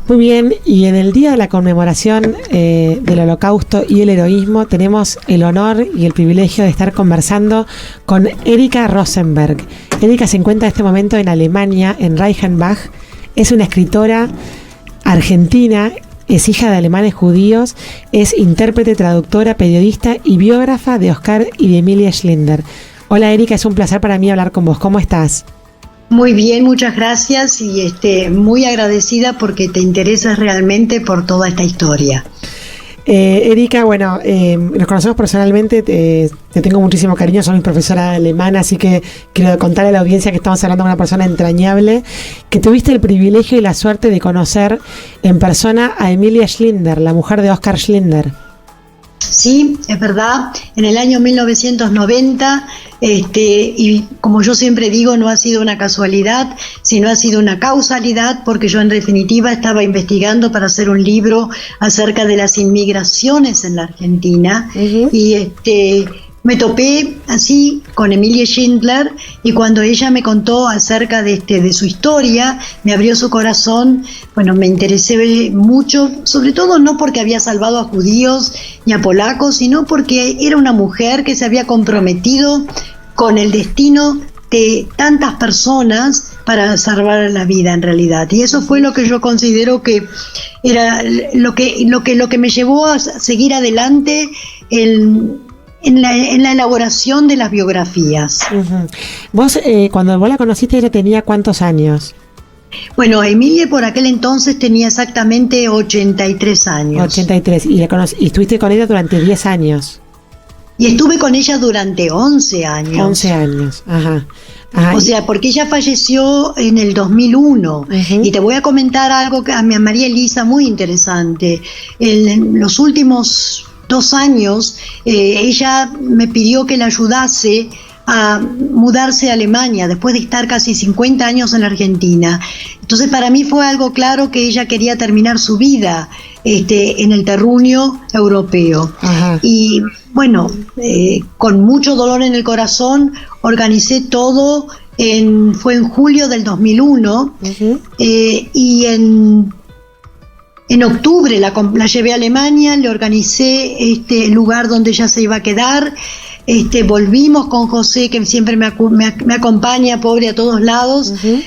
Muy bien, y en el día de la conmemoración del Holocausto y el heroísmo tenemos el honor y el privilegio de estar conversando con Erika Rosenberg. Erika se encuentra en este momento en Alemania, en Reichenbach. Es una escritora argentina, es hija de alemanes judíos, es intérprete, traductora, periodista y biógrafa de Oskar y de Emilia Schindler. Hola Erika, es un placer para mí hablar con vos. ¿Cómo estás? Muy bien, muchas gracias y muy agradecida porque te interesas realmente por toda esta historia. Erika, bueno, nos conocemos personalmente, te tengo muchísimo cariño, soy mi profesora alemana, así que quiero contarle a la audiencia que estamos hablando de una persona entrañable, que tuviste el privilegio y la suerte de conocer en persona a Emilia Schindler, la mujer de Oskar Schindler. Sí, es verdad, en el año 1990, y como yo siempre digo, no ha sido una casualidad, sino ha sido una causalidad, porque yo en definitiva estaba investigando para hacer un libro acerca de las inmigraciones en la Argentina, y me topé así con Emilia Schindler, y cuando ella me contó acerca de su historia, me abrió su corazón. Bueno, me interesé mucho, sobre todo no porque había salvado a judíos ni a polacos, sino porque era una mujer que se había comprometido con el destino de tantas personas para salvar la vida en realidad. Y eso fue lo que yo considero que era lo que me llevó a seguir adelante en la elaboración de las biografías. Uh-huh. Vos, cuando vos la conociste, ella tenía ¿cuántos años? Bueno, Emilia por aquel entonces tenía exactamente 83 años. 83, y estuviste con ella durante 10 años. Y estuve con ella durante 11 años. 11 años, ajá. O sea, porque ella falleció en el 2001. Uh-huh. Y te voy a comentar algo a María Elisa muy interesante. En los últimos 2 años, ella me pidió que la ayudase a mudarse a Alemania después de estar casi 50 años en la Argentina. Entonces para mí fue algo claro que ella quería terminar su vida en el terruño europeo. Ajá. Y bueno, con mucho dolor en el corazón organicé todo, fue en julio del 2001. Uh-huh. Y en octubre la llevé a Alemania, le organicé el lugar donde ella se iba a quedar. Volvimos con José, que siempre me acompaña, pobre, a todos lados. Uh-huh.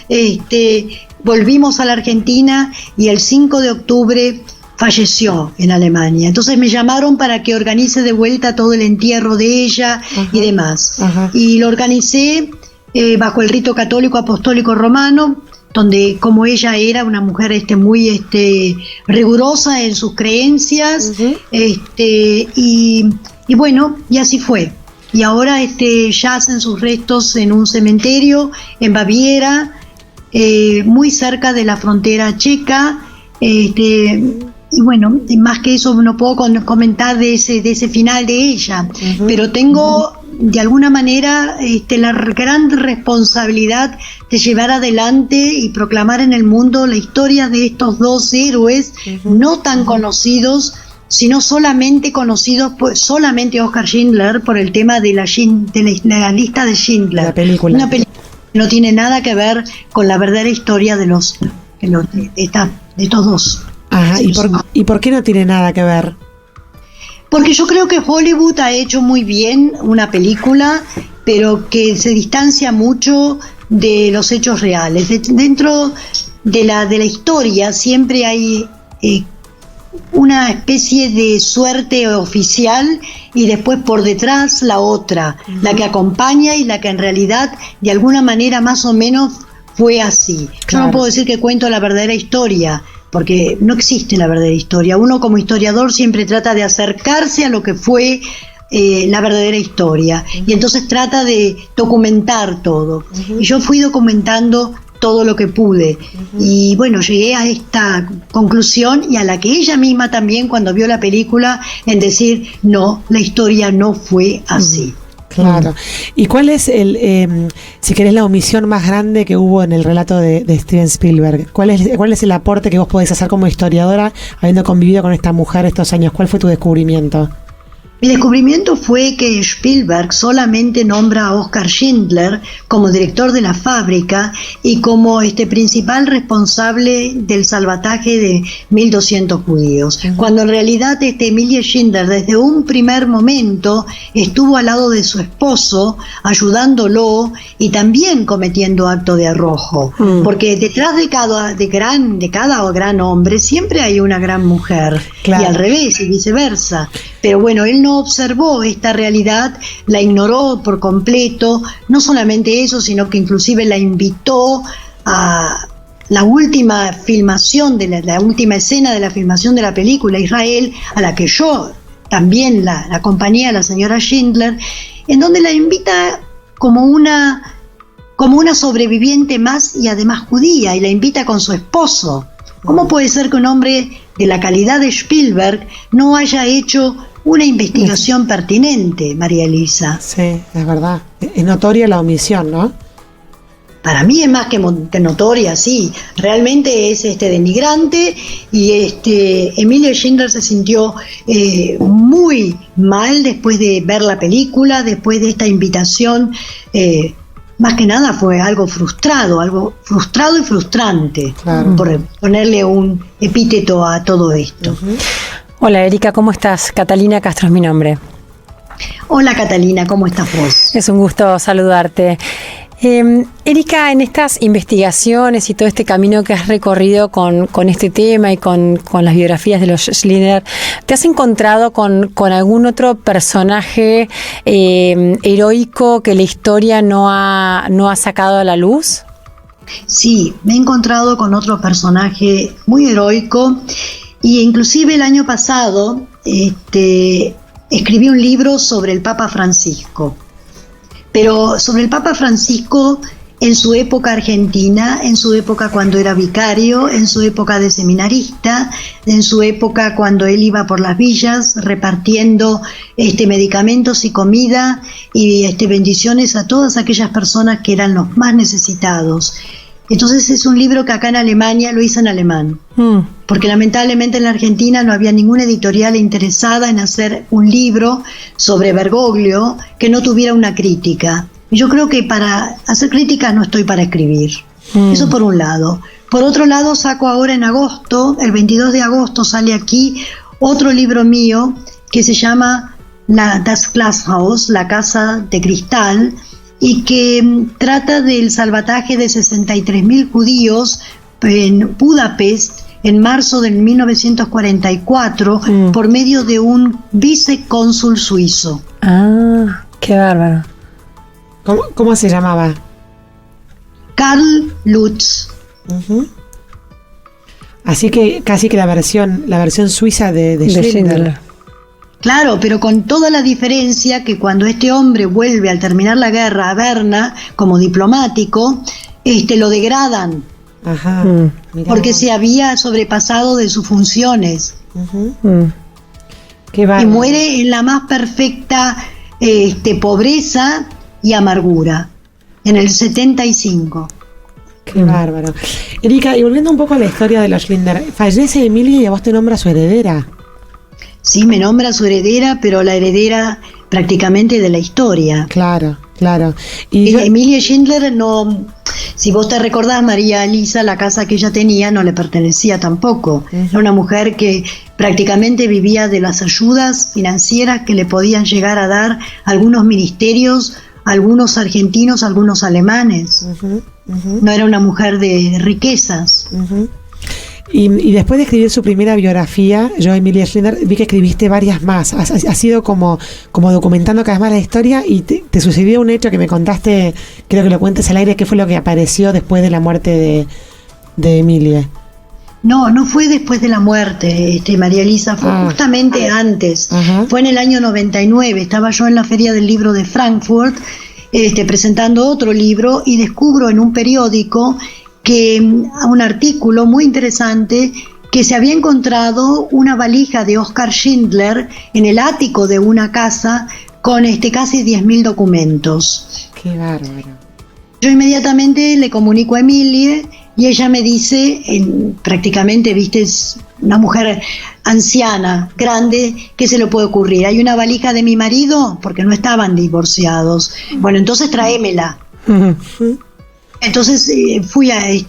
Volvimos a la Argentina y el 5 de octubre falleció en Alemania. Entonces me llamaron para que organice de vuelta todo el entierro de ella. Uh-huh. Y demás. Uh-huh. Y lo organicé bajo el rito católico apostólico romano, donde como ella era una mujer muy rigurosa en sus creencias. Uh-huh. Y bueno, y así fue. Y ahora yacen sus restos en un cementerio en Baviera, muy cerca de la frontera checa. Y bueno, más que eso no puedo comentar de ese final de ella. Uh-huh. Pero tengo de alguna manera la gran responsabilidad de llevar adelante y proclamar en el mundo la historia de estos 2 héroes. Uh-huh. No tan conocidos, sino solamente conocidos, solamente Oskar Schindler, por el tema de la lista de Schindler. La película. Una película que no tiene nada que ver con la verdadera historia de estos 2. Ajá, ¿y por qué no tiene nada que ver? Porque yo creo que Hollywood ha hecho muy bien una película, pero que se distancia mucho de los hechos reales. Dentro de la historia siempre hay una especie de suerte oficial y después por detrás la otra, uh-huh, la que acompaña y la que en realidad de alguna manera más o menos fue así. Claro. Yo no puedo decir que cuento la verdadera historia, porque no existe la verdadera historia. Uno como historiador siempre trata de acercarse a lo que fue la verdadera historia, uh-huh, y entonces trata de documentar todo. Uh-huh. Y yo fui documentando todo lo que pude. Uh-huh. Y bueno, llegué a esta conclusión y a la que ella misma también cuando vio la película, en decir, no, la historia no fue así. Uh-huh. Claro. ¿Y cuál es si querés, la omisión más grande que hubo en el relato de Steven Spielberg? ¿Cuál es el aporte que vos podés hacer como historiadora, habiendo convivido con esta mujer estos años? ¿Cuál fue tu descubrimiento? Mi descubrimiento fue que Spielberg solamente nombra a Oskar Schindler como director de la fábrica y como principal responsable del salvataje de 1.200 judíos, cuando en realidad Emilie Schindler desde un primer momento estuvo al lado de su esposo, ayudándolo y también cometiendo acto de arrojo, porque detrás de cada gran hombre siempre hay una gran mujer, claro. Y al revés y viceversa. Pero bueno, él no observó esta realidad, la ignoró por completo, no solamente eso, sino que inclusive la invitó a la última filmación, la última escena de la filmación de la película Israel, a la que yo también la acompañé a la señora Schindler, en donde la invita como una sobreviviente más y además judía, y la invita con su esposo. ¿Cómo puede ser que un hombre de la calidad de Spielberg no haya hecho una investigación pertinente, María Elisa? Sí, es verdad. Es notoria la omisión, ¿no? Para mí es más que notoria, sí. Realmente es denigrante, y Emilie Schindler se sintió muy mal después de ver la película, después de esta invitación. Más que nada fue algo frustrado y frustrante, claro. Por ponerle un epíteto a todo esto. Uh-huh. Hola Erika, ¿cómo estás? Catalina Castro es mi nombre. Hola Catalina, ¿cómo estás vos? Es un gusto saludarte. Erika, en estas investigaciones y todo este camino que has recorrido con este tema y con las biografías de los Schindler, ¿te has encontrado con algún otro personaje heroico que la historia no ha sacado a la luz? Sí, me he encontrado con otro personaje muy heroico, y inclusive el año pasado escribí un libro sobre el Papa Francisco. Pero sobre el Papa Francisco en su época argentina, en su época cuando era vicario, en su época de seminarista, en su época cuando él iba por las villas repartiendo medicamentos y comida y bendiciones a todas aquellas personas que eran los más necesitados. Entonces es un libro que acá en Alemania lo hice en alemán, porque lamentablemente en la Argentina no había ninguna editorial interesada en hacer un libro sobre Bergoglio que no tuviera una crítica. Yo creo que para hacer críticas no estoy para escribir. Eso por un lado. Por otro lado, saco ahora en agosto, el 22 de agosto sale aquí otro libro mío que se llama Das Glashaus, la casa de cristal, y que trata del salvataje de 63.000 judíos en Budapest en marzo de 1944 por medio de un vicecónsul suizo. Ah, qué bárbaro. ¿Cómo se llamaba? Karl Lutz. Uh-huh. Así que casi que la versión suiza de Schindler. Claro, pero con toda la diferencia que cuando este hombre vuelve al terminar la guerra a Berna como diplomático, lo degradan. Ajá. Porque se había sobrepasado de sus funciones. Uh-huh. Qué y muere en la más perfecta pobreza y amargura, en el 75. Qué bárbaro. Erika, y volviendo un poco a la historia de los Schindler, fallece Emilia y a vos te nombra su heredera. Sí, me nombra su heredera, pero la heredera prácticamente de la historia. Claro. Y Emilie Schindler no, si vos te recordás, María Elisa, la casa que ella tenía no le pertenecía tampoco. Uh-huh. Era una mujer que prácticamente vivía de las ayudas financieras que le podían llegar a dar algunos ministerios, algunos argentinos, algunos alemanes. Uh-huh. Uh-huh. No era una mujer de riquezas. Uh-huh. Y después de escribir su primera biografía, yo, Emilie Schindler, vi que escribiste varias más. Has sido como documentando cada vez más la historia, y te sucedió un hecho que me contaste, creo que lo cuentes al aire, ¿qué fue lo que apareció después de la muerte de Emilie? No fue después de la muerte, María Elisa, fue justamente antes. Ajá. Fue en el año 99, estaba yo en la Feria del Libro de Frankfurt, presentando otro libro, y descubro en un periódico un artículo muy interesante, que se había encontrado una valija de Oskar Schindler en el ático de una casa con casi 10.000 documentos. Qué bárbaro. Yo inmediatamente le comunico a Emilie, y ella me dice, prácticamente, viste, es una mujer anciana, grande, ¿qué se le puede ocurrir? Hay una valija de mi marido, porque no estaban divorciados. Bueno, entonces tráemela. Entonces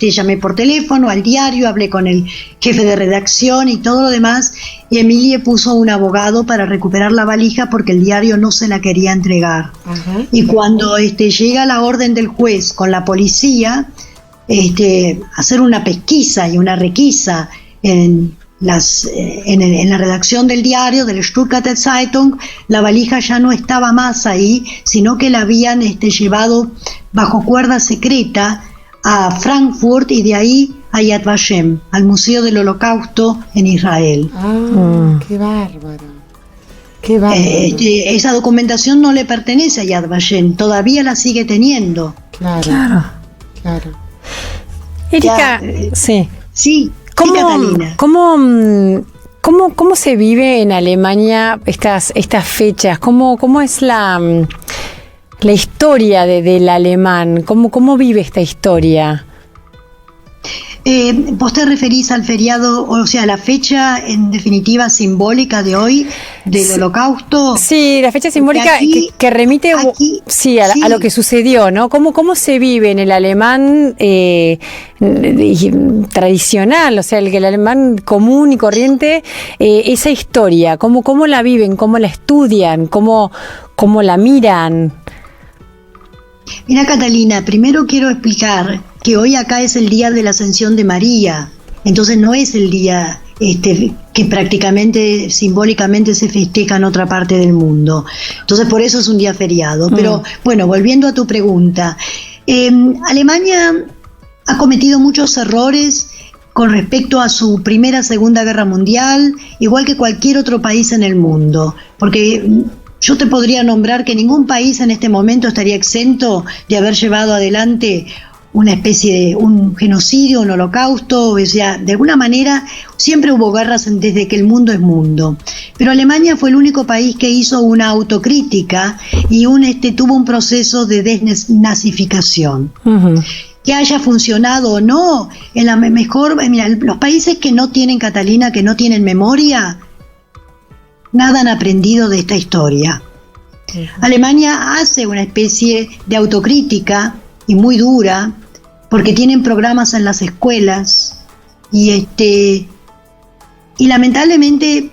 llamé por teléfono al diario, hablé con el jefe de redacción y todo lo demás, y Emilie puso un abogado para recuperar la valija porque el diario no se la quería entregar. Uh-huh. Y cuando llega la orden del juez con la policía, hacer una pesquisa y una requisa en la redacción del diario, del Stuttgarter Zeitung, la valija ya no estaba más ahí, sino que la habían llevado bajo cuerda secreta a Frankfurt y de ahí a Yad Vashem, al Museo del Holocausto en Israel. ¡Qué bárbaro! ¡Qué bárbaro! Esa documentación no le pertenece a Yad Vashem, todavía la sigue teniendo. Claro. Erika, sí. Sí. ¿Cómo se vive en Alemania estas fechas? ¿Cómo es la historia del alemán? ¿Cómo vive esta historia? ¿Vos te referís al feriado, o sea, la fecha en definitiva simbólica de hoy del Holocausto? Sí, la fecha simbólica aquí, que remite a lo que sucedió, ¿no? ¿Cómo se vive en el alemán tradicional, o sea, el alemán común y corriente, esa historia? ¿Cómo la viven? ¿Cómo la estudian? ¿Cómo la miran? Mira, Catalina, primero quiero explicar que hoy acá es el día de la Ascensión de María, entonces no es el día que prácticamente, simbólicamente se festeja en otra parte del mundo. Entonces por eso es un día feriado. Pero bueno, volviendo a tu pregunta, Alemania ha cometido muchos errores con respecto a su Segunda Guerra Mundial, igual que cualquier otro país en el mundo, porque yo te podría nombrar que ningún país en este momento estaría exento de haber llevado adelante una especie de un genocidio, un holocausto, o sea, de alguna manera siempre hubo guerras desde que el mundo es mundo. Pero Alemania fue el único país que hizo una autocrítica y tuvo un proceso de desnazificación. Uh-huh. Que haya funcionado o no, mira, los países que no tienen, Catalina, que no tienen memoria, nada han aprendido de esta historia. Uh-huh. Alemania hace una especie de autocrítica y muy dura, porque tienen programas en las escuelas y lamentablemente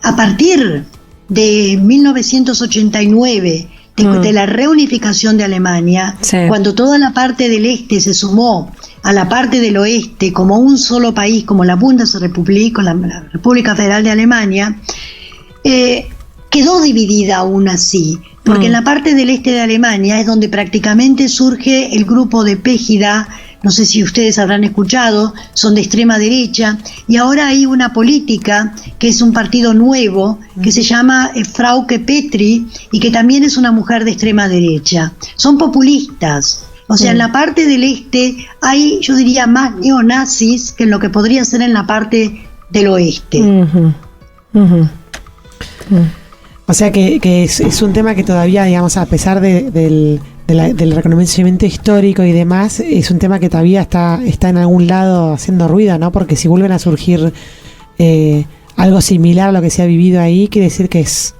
a partir de 1989 de la reunificación de Alemania, sí, cuando toda la parte del este se sumó a la parte del oeste como un solo país, como la Bundesrepublik, la República Federal de Alemania, quedó dividida aún así, porque en la parte del este de Alemania es donde prácticamente surge el grupo de Pegida, no sé si ustedes habrán escuchado, son de extrema derecha, y ahora hay una política que es un partido nuevo, que se llama Frauke Petry, y que también es una mujer de extrema derecha. Son populistas. O sea, en la parte del este hay, yo diría, más neonazis que en lo que podría ser en la parte del oeste. O sea que es un tema que todavía, digamos, a pesar del reconocimiento histórico y demás, es un tema que todavía está en algún lado haciendo ruido, ¿no? Porque si vuelven a surgir algo similar a lo que se ha vivido ahí, quiere decir que es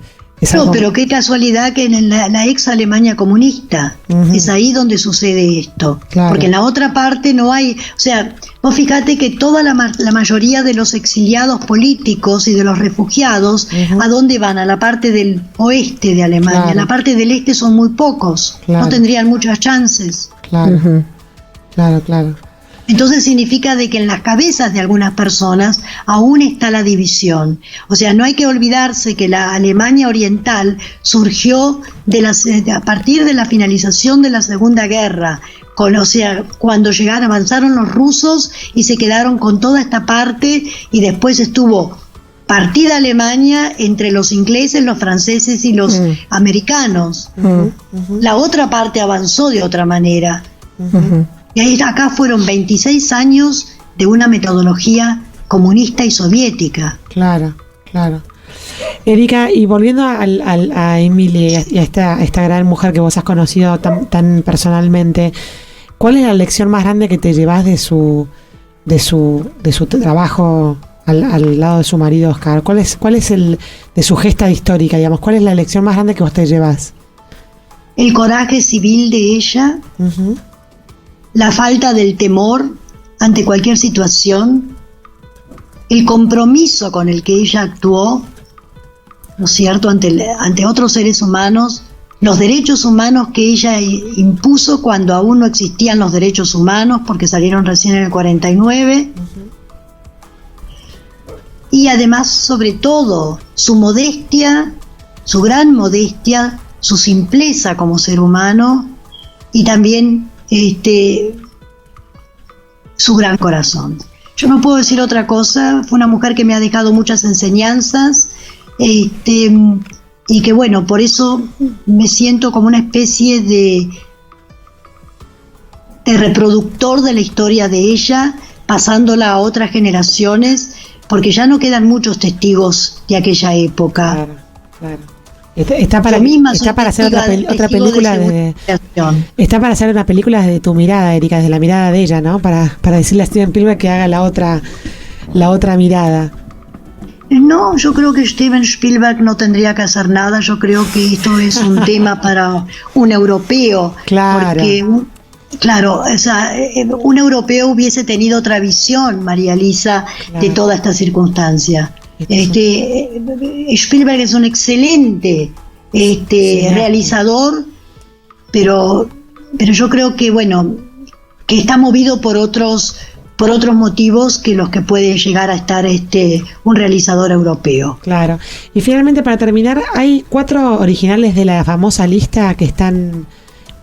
algo... No, pero qué casualidad que en la ex Alemania comunista, es ahí donde sucede esto. Claro. Porque en la otra parte no hay... O sea, vos fíjate que toda la mayoría de los exiliados políticos y de los refugiados, ¿a dónde van? A la parte del oeste de Alemania. Claro. En la parte del este son muy pocos. Claro. No tendrían muchas chances. Claro, claro. Entonces significa de que en las cabezas de algunas personas aún está la división. O sea, no hay que olvidarse que la Alemania Oriental surgió a partir de la finalización de la Segunda Guerra. O sea, cuando avanzaron los rusos y se quedaron con toda esta parte, y después estuvo partida Alemania entre los ingleses, los franceses y los americanos. La otra parte avanzó de otra manera. Y acá fueron 26 años de una metodología comunista y soviética. Claro. Erika, y volviendo a Emilie y a esta gran mujer que vos has conocido tan personalmente, ¿Cuál es la lección más grande que te llevas de su trabajo al lado de su marido Oscar? ¿Cuál es el de su gesta histórica, digamos? ¿Cuál es la lección más grande que vos te llevas? El coraje civil de ella, la falta del temor ante cualquier situación, el compromiso con el que ella actuó, ¿no es cierto?, ante otros seres humanos, los derechos humanos que ella impuso cuando aún no existían los derechos humanos, porque salieron recién en el 49, y además, sobre todo, su modestia, su gran modestia, su simpleza como ser humano, y también su gran corazón. Yo no puedo decir otra cosa. Fue una mujer que me ha dejado muchas enseñanzas, y que bueno, por eso me siento como una especie de reproductor de la historia de ella, pasándola a otras generaciones, porque ya no quedan muchos testigos de aquella época. Claro, claro. Está para hacer otra película está para hacer una película desde tu mirada, Erika, desde la mirada de ella, ¿no? Para decirle a Steven Spielberg que haga la otra mirada. No, yo creo que Steven Spielberg no tendría que hacer nada. Yo creo que esto es un tema para un europeo. Claro. Porque, claro, o sea, un europeo hubiese tenido otra visión, María Elisa, de toda esta circunstancia. Spielberg es un excelente realizador, pero yo creo que, bueno, que está movido por otros motivos que los que puede llegar a estar un realizador europeo. Claro. Y finalmente, para terminar, hay 4 originales de la famosa lista que están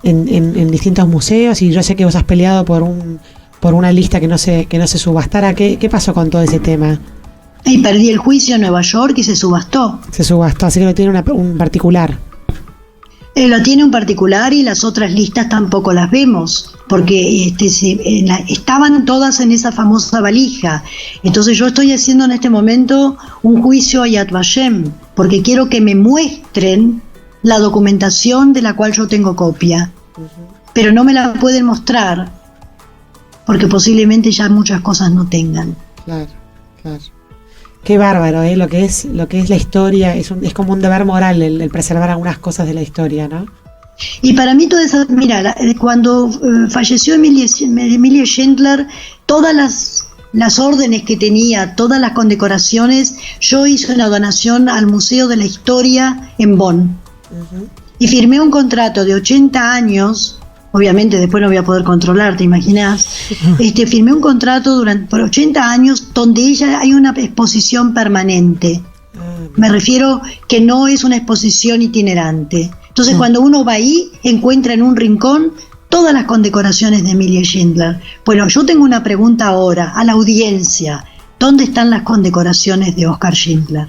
en distintos museos, y yo sé que vos has peleado por una lista que no se subastara. ¿Qué pasó con todo ese tema? Y perdí el juicio en Nueva York y se subastó. Se subastó, así que lo tiene un particular. Lo tiene un particular, y las otras listas tampoco las vemos, porque estaban todas en esa famosa valija. Entonces yo estoy haciendo en este momento un juicio a Yad Vashem, porque quiero que me muestren la documentación de la cual yo tengo copia. Pero no me la pueden mostrar, porque posiblemente ya muchas cosas no tengan. Claro, claro. Qué bárbaro, lo que es la historia, es como un deber moral el preservar algunas cosas de la historia, ¿no? Y para mí toda esa, mira, cuando falleció Emilia Schindler, todas las órdenes que tenía, todas las condecoraciones, yo hice una donación al Museo de la Historia en Bonn. Y firmé un contrato de 80 años. Obviamente después no voy a poder controlar, ¿te imaginas? Firmé un contrato por 80 años donde ella hay una exposición permanente. Me refiero que no es una exposición itinerante. Entonces cuando uno va ahí, encuentra en un rincón todas las condecoraciones de Emilia Schindler. Bueno, yo tengo una pregunta ahora a la audiencia. ¿Dónde están las condecoraciones de Oskar Schindler?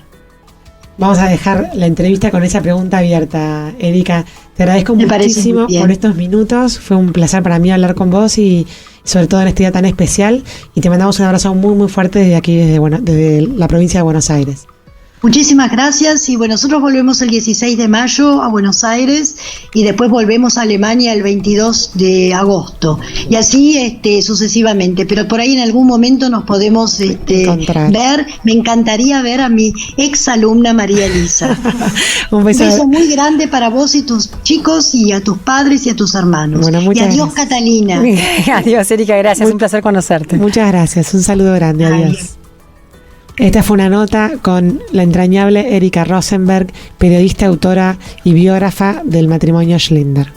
Vamos a dejar la entrevista con esa pregunta abierta, Erika. Te agradezco muchísimo por estos minutos. Fue un placer para mí hablar con vos, y sobre todo en este día tan especial. Y te mandamos un abrazo muy, muy fuerte desde aquí, desde la provincia de Buenos Aires. Muchísimas gracias, y bueno, nosotros volvemos el 16 de mayo a Buenos Aires, y después volvemos a Alemania el 22 de agosto, y así sucesivamente, pero por ahí en algún momento nos podemos ver. Me encantaría ver a mi ex alumna María Elisa. Un beso muy grande para vos y tus chicos, y a tus padres y a tus hermanos. Bueno, y adiós, gracias, Catalina. Adiós, Erika, gracias, un placer conocerte. Muchas gracias, un saludo grande, adiós. Esta fue una nota con la entrañable Erika Rosenberg, periodista, autora y biógrafa del matrimonio Schindler.